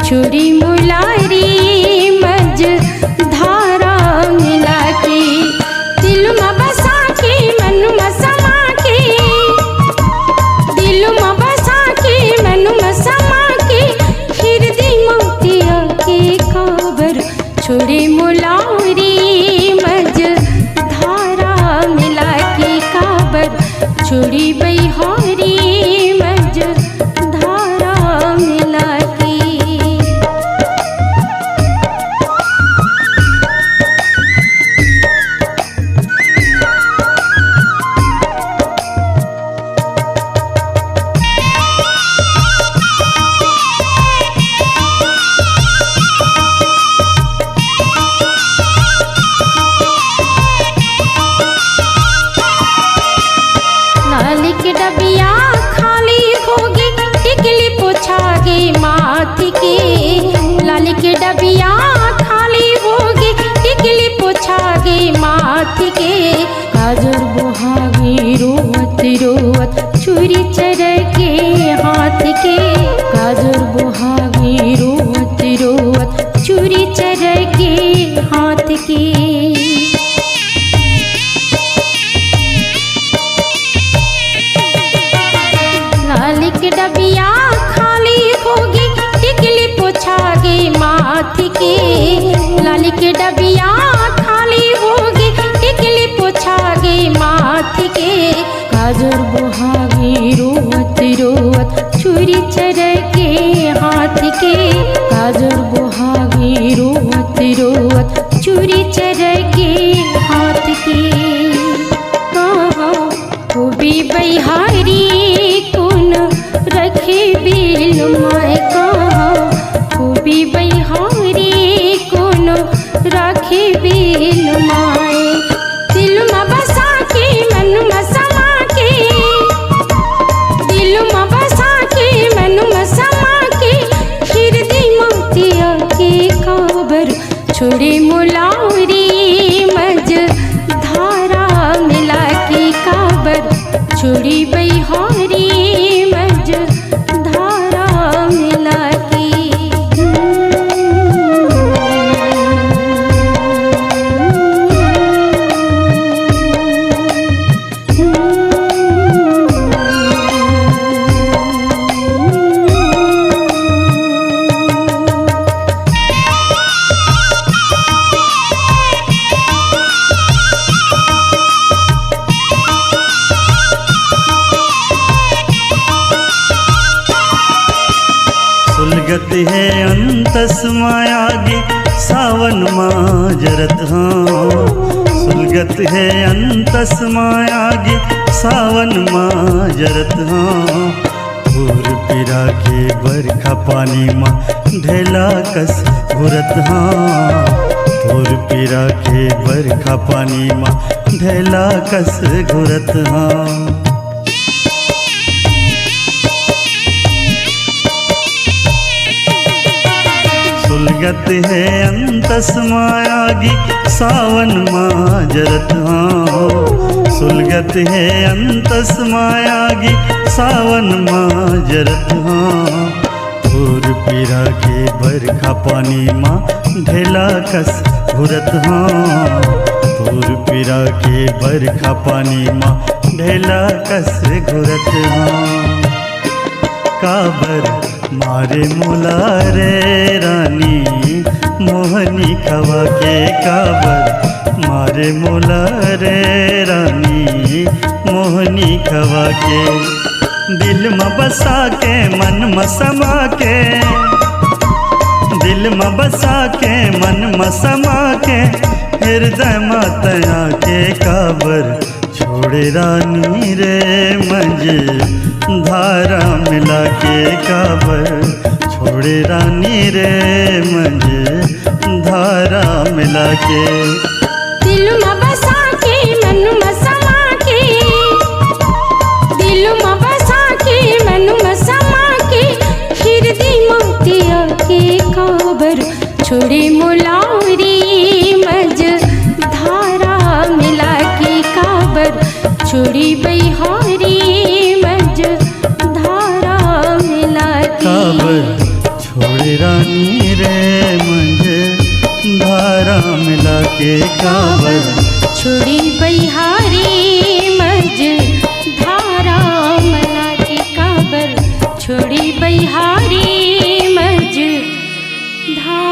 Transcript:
छुरी मुलारी मज धारा मिला के, दिल में बसा के मन में समा के, दिल में बसा के मन में समा के, हृदय मोतिया के खबर छुरी मुलारी मज धारा मिला के खबर छुरी बैहारी मज धारा मिला के। लाली के डबिया खाली होगी टिकली पोछागे माथी के, लाली के डबिया खाली होगी टिकली पोछागे माथी के, काजर बुहागी रोवत रोवत छुरी चरके हाथ के, काजर बुहागी रोवत रोवत छुरी चरके हाथ के। लाली के डबिया खाली होगी टिकली पोछागे माथी के, लाली के डबिया खाली होगी टिकली पोछागे माथी के, काजर बुहागी रोवत रोवत छुरी चरके हाथ के, काजर बुहागी रोवत रोवत छुरी चरके हाथ के। भी बैहारी कौन रखे बिल माय कहा, भी बैहारी कौन रखे बिल माय, दिल में बसा के मन में समा के, दिल में बसा के मन में समा के, हृदय मोतिया के खबर छुरी मुलारी मज धारा मिला के खबर छुरी बैहारी मज धारा मिला के। सुलगत है अंतस मायागी सावन माजरत हाँ, सुलगत है अंतस मायागी सावन माजरत हाँ, भूर पिरा के बरखा पानी माँ ढेला कस घुरत हाँ, भूर पिरा के बरखा पानी माँ ढेला कस घुरत हाँ। सुलगत है अंतस मायागी सावन माजरत हाँ, सुलगत है अंतस मायागी सावन माजरत हाँ, भूर पिरा के बरखा पानी माँ ढेला कस घुरत हाँ, भूर पिरा के बरखा पानी माँ ढेला कस घुरत हाँ। काबर मारे मुलारे रानी मोहनी खवा के, काबर मारे मुलारे रानी मोहनी खवा के, दिल में बसा के मन में समा के, दिल में बसा के मन में समा के, हृदय मातया के काबर छोड़े रानी रे मज धारा मिला के, काबर छोड़े रानी रे मज धारा मिला के, दिल में बसा के मन में समा के, दिल में बसा के मन में समा के, हृदय मोतिया के खबर छुरी मुलारी मज धारा मिला के खबर छुरी बैहारी मज धारा मिला के। काबर छोड़े रानी मिला के काबर छोड़ी बहिहारी मज धारा मला के काबर छोड़ी बहिहारी मज धारा।